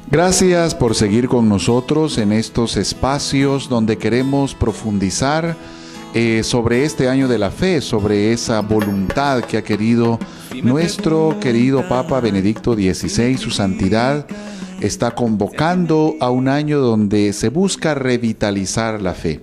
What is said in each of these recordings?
Gracias por seguir con nosotros en estos espacios donde queremos profundizar sobre este año de la fe, sobre esa voluntad que ha querido nuestro querido Papa Benedicto XVI, su santidad. Está convocando a un año donde se busca revitalizar la fe.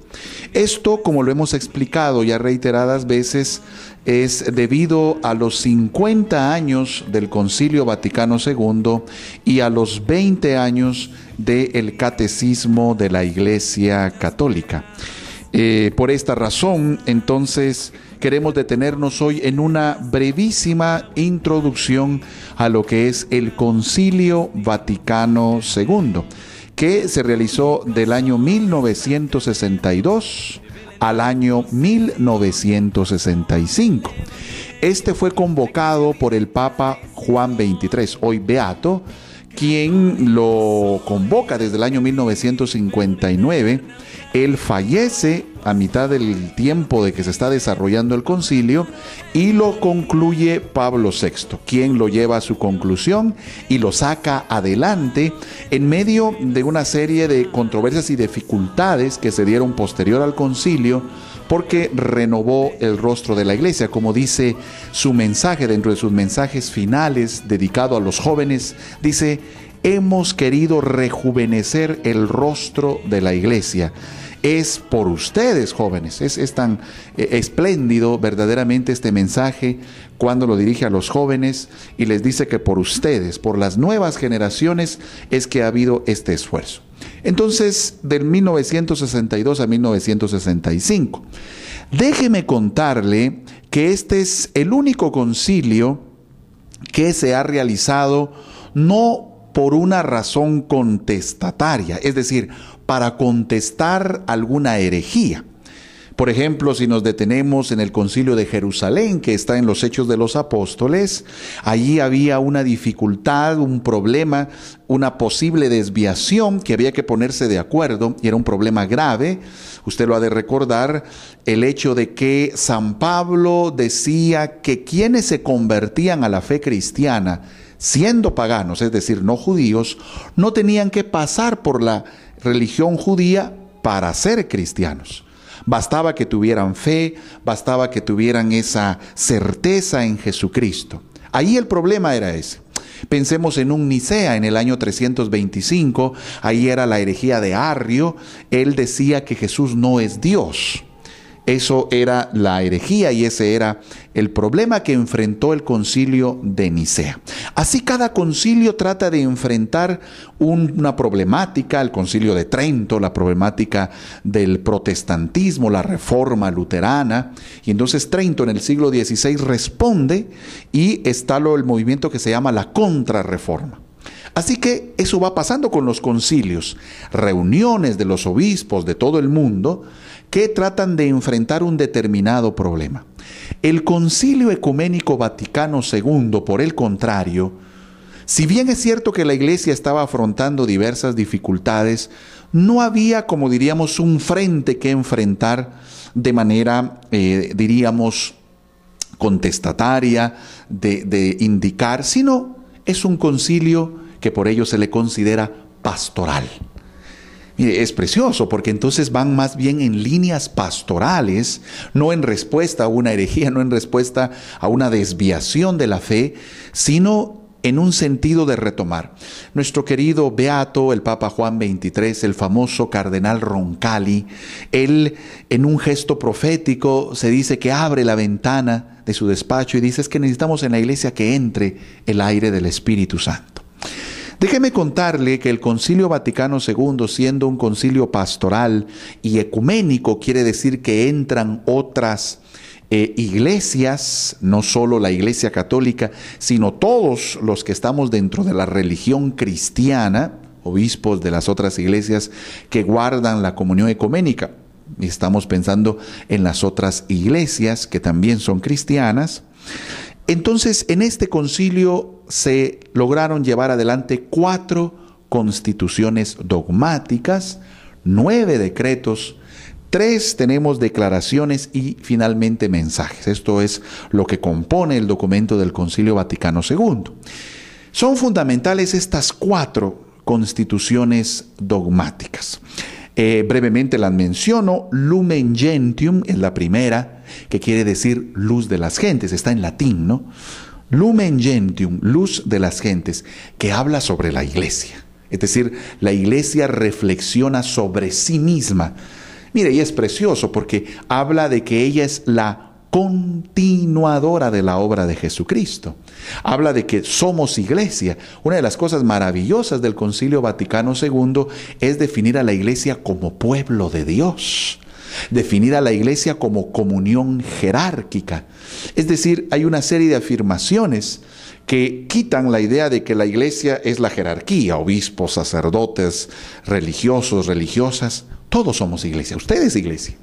Esto, como lo hemos explicado ya reiteradas veces, es debido a los 50 años del Concilio Vaticano II y a los 20 años del Catecismo de la Iglesia Católica. Por esta razón, entonces, queremos detenernos hoy en una brevísima introducción a lo que es el Concilio Vaticano II, que se realizó del año 1962 al año 1965. Este fue convocado por el Papa Juan XXIII, hoy beato, quien lo convoca desde el año 1959. Él fallece a mitad del tiempo de que se está desarrollando el concilio y lo concluye Pablo VI, quien lo lleva a su conclusión y lo saca adelante en medio de una serie de controversias y dificultades que se dieron posterior al concilio, porque renovó el rostro de la iglesia. Como dice su mensaje, dentro de sus mensajes finales dedicado a los jóvenes, dice: hemos querido rejuvenecer el rostro de la iglesia. Es por ustedes, jóvenes. Es tan espléndido verdaderamente este mensaje cuando lo dirige a los jóvenes y les dice que por ustedes, por las nuevas generaciones, es que ha habido este esfuerzo. Entonces, del 1962 a 1965. Déjeme contarle que este es el único concilio que se ha realizado no por una razón contestataria, es decir, para contestar alguna herejía. Por ejemplo, si nos detenemos en el Concilio de Jerusalén, que está en los Hechos de los Apóstoles, allí había una dificultad, un problema, una posible desviación que había que ponerse de acuerdo, y era un problema grave. Usted lo ha de recordar, el hecho de que San Pablo decía que quienes se convertían a la fe cristiana, siendo paganos, es decir, no judíos, no tenían que pasar por la religión judía para ser cristianos. Bastaba que tuvieran fe, bastaba que tuvieran esa certeza en Jesucristo. Ahí el problema era ese. Pensemos en un Nicea en el año 325, ahí era la herejía de Arrio. Él decía que Jesús no es Dios. Eso era la herejía y ese era el problema que enfrentó el concilio de Nicea. Así cada concilio trata de enfrentar una problemática, el concilio de Trento, la problemática del protestantismo, la reforma luterana, y entonces Trento en el siglo XVI responde y está el movimiento que se llama la contrarreforma. Así que eso va pasando con los concilios, reuniones de los obispos de todo el mundo que tratan de enfrentar un determinado problema. El Concilio Ecuménico Vaticano II, por el contrario, si bien es cierto que la Iglesia estaba afrontando diversas dificultades, no había, como diríamos, un frente que enfrentar de manera, diríamos, contestataria, de indicar, sino es un concilio que por ello se le considera pastoral. Mire, es precioso porque entonces van más bien en líneas pastorales, no en respuesta a una herejía, no en respuesta a una desviación de la fe, sino en un sentido de retomar. Nuestro querido beato, el Papa Juan XXIII, el famoso cardenal Roncalli, él en un gesto profético se dice que abre la ventana de su despacho y dice: es que necesitamos en la iglesia que entre el aire del Espíritu Santo. Déjeme contarle que el Concilio Vaticano II, siendo un concilio pastoral y ecuménico, quiere decir que entran otras iglesias, no solo la Iglesia Católica, sino todos los que estamos dentro de la religión cristiana, obispos de las otras iglesias que guardan la comunión ecuménica. Y estamos pensando en las otras iglesias que también son cristianas. Entonces, en este concilio se lograron llevar adelante 4 constituciones dogmáticas, 9 decretos, 3 tenemos declaraciones y finalmente mensajes. Esto es lo que compone el documento del Concilio Vaticano II. Son fundamentales estas 4 constituciones dogmáticas. Brevemente las menciono. Lumen Gentium es la primera, que quiere decir luz de las gentes, está en latín, ¿no? Lumen Gentium, luz de las gentes, que habla sobre la iglesia. Es decir, la iglesia reflexiona sobre sí misma. Mire, y es precioso porque habla de que ella es la continuadora de la obra de Jesucristo. Habla de que somos iglesia. Una de las cosas maravillosas del Concilio Vaticano II es definir a la iglesia como pueblo de Dios. Definir a la iglesia como comunión jerárquica. Es decir, hay una serie de afirmaciones que quitan la idea de que la iglesia es la jerarquía, obispos, sacerdotes, religiosos, religiosas. Todos somos iglesia. Usted es iglesia.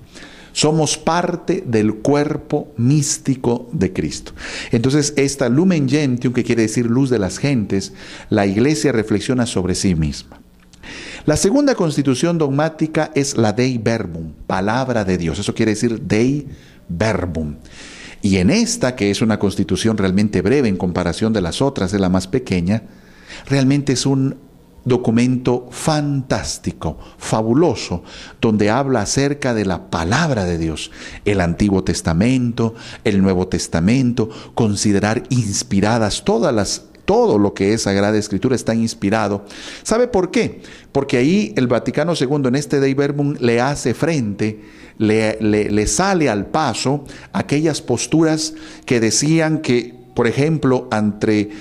Somos parte del cuerpo místico de Cristo. Entonces, esta Lumen Gentium, que quiere decir luz de las gentes, la iglesia reflexiona sobre sí misma. La segunda constitución dogmática es la Dei Verbum, palabra de Dios. Eso quiere decir Dei Verbum. Y en esta, que es una constitución realmente breve en comparación de las otras, es la más pequeña, realmente es un documento fantástico, fabuloso, donde habla acerca de la palabra de Dios, el Antiguo Testamento, el Nuevo Testamento, considerar inspiradas todo lo que es Sagrada Escritura está inspirado. ¿Sabe por qué? Porque ahí el Vaticano II en este Dei Verbum le hace frente, le sale al paso aquellas posturas que decían que, por ejemplo, ante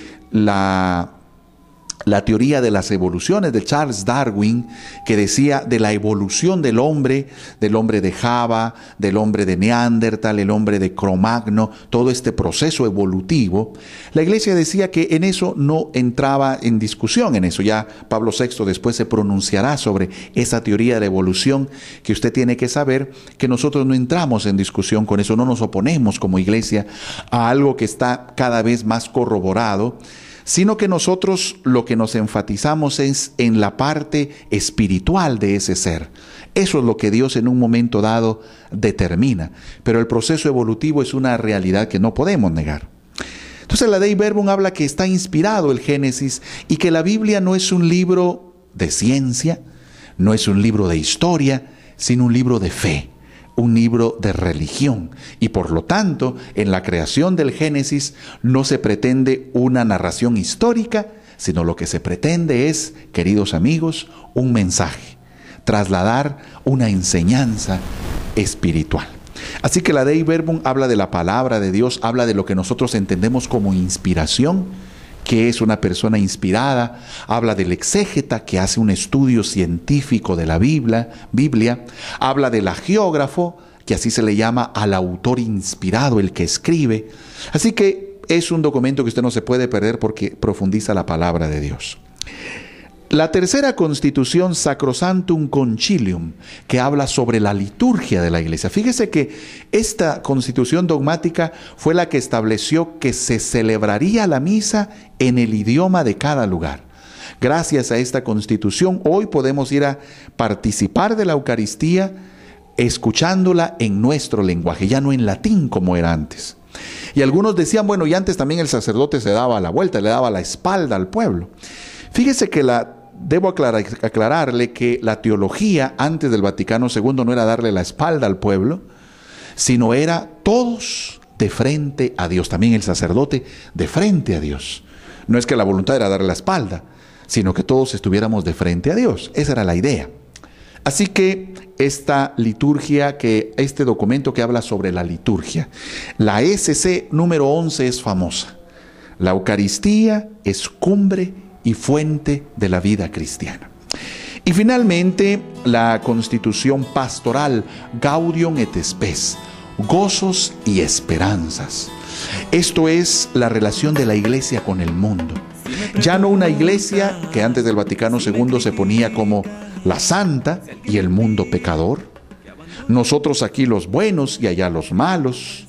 la teoría de las evoluciones de Charles Darwin, que decía de la evolución del hombre de Java, del hombre de Neandertal, el hombre de Cro-Magno, todo este proceso evolutivo, la Iglesia decía que en eso no entraba en discusión, en eso ya Pablo VI después se pronunciará sobre esa teoría de la evolución, que usted tiene que saber que nosotros no entramos en discusión con eso, no nos oponemos como Iglesia a algo que está cada vez más corroborado, sino que nosotros lo que nos enfatizamos es en la parte espiritual de ese ser. Eso es lo que Dios en un momento dado determina, pero el proceso evolutivo es una realidad que no podemos negar. Entonces la Dei Verbum habla que está inspirado el Génesis y que la Biblia no es un libro de ciencia, no es un libro de historia, sino un libro de fe. Un libro de religión, y por lo tanto en la creación del Génesis no se pretende una narración histórica, sino lo que se pretende es, queridos amigos, un mensaje, trasladar una enseñanza espiritual. Así que la Dei Verbum habla de la palabra de Dios, habla de lo que nosotros entendemos como inspiración, que es una persona inspirada, habla del exégeta que hace un estudio científico de la Biblia, habla del agiógrafo, que así se le llama al autor inspirado, el que escribe. Así que es un documento que usted no se puede perder porque profundiza la palabra de Dios. La tercera constitución, Sacrosanctum Concilium, que habla sobre la liturgia de la iglesia. Fíjese que esta constitución dogmática fue la que estableció que se celebraría la misa en el idioma de cada lugar. Gracias a esta constitución, hoy podemos ir a participar de la Eucaristía escuchándola en nuestro lenguaje, ya no en latín como era antes. Y algunos decían, bueno, y antes también el sacerdote se daba la vuelta, le daba la espalda al pueblo. Fíjese que debo aclararle que la teología antes del Vaticano II no era darle la espalda al pueblo, sino era todos de frente a Dios, también el sacerdote de frente a Dios. No es que la voluntad era darle la espalda, sino que todos estuviéramos de frente a Dios. Esa era la idea. Así que esta liturgia, este documento que habla sobre la liturgia, la SC número 11 es famosa. La Eucaristía es cumbre y fuente de la vida cristiana. Y finalmente, la constitución pastoral, Gaudium et Spes, gozos y esperanzas. Esto es la relación de la iglesia con el mundo. Ya no una iglesia que antes del Vaticano II se ponía como la santa y el mundo pecador, nosotros aquí los buenos y allá los malos,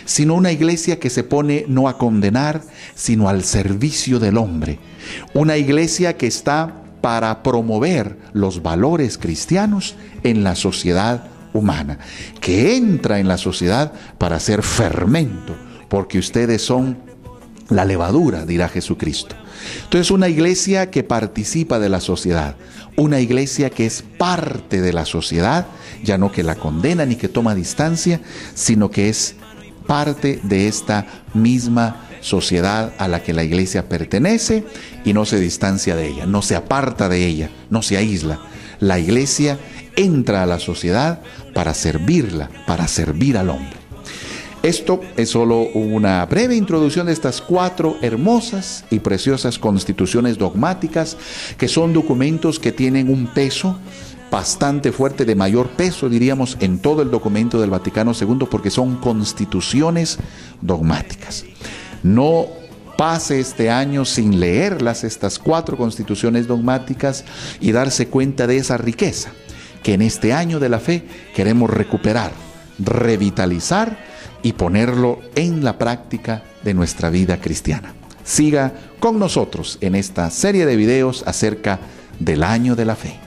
sino una iglesia que se pone no a condenar, sino al servicio del hombre. Una iglesia que está para promover los valores cristianos en la sociedad humana, que entra en la sociedad para ser fermento, porque ustedes son la levadura, dirá Jesucristo. Entonces, una iglesia que participa de la sociedad, una iglesia que es parte de la sociedad, ya no que la condena ni que toma distancia, sino que es parte de esta misma sociedad a la que la iglesia pertenece y no se distancia de ella, no se aparta de ella, no se aísla. La iglesia entra a la sociedad para servirla, para servir al hombre. Esto es solo una breve introducción de estas 4 hermosas y preciosas constituciones dogmáticas, que son documentos que tienen un peso bastante fuerte, de mayor peso, diríamos, en todo el documento del Vaticano II, porque son constituciones dogmáticas. No pase este año sin leerlas, estas 4 constituciones dogmáticas, y darse cuenta de esa riqueza que en este año de la fe queremos recuperar, revitalizar y ponerlo en la práctica de nuestra vida cristiana. Siga con nosotros en esta serie de videos acerca del año de la fe.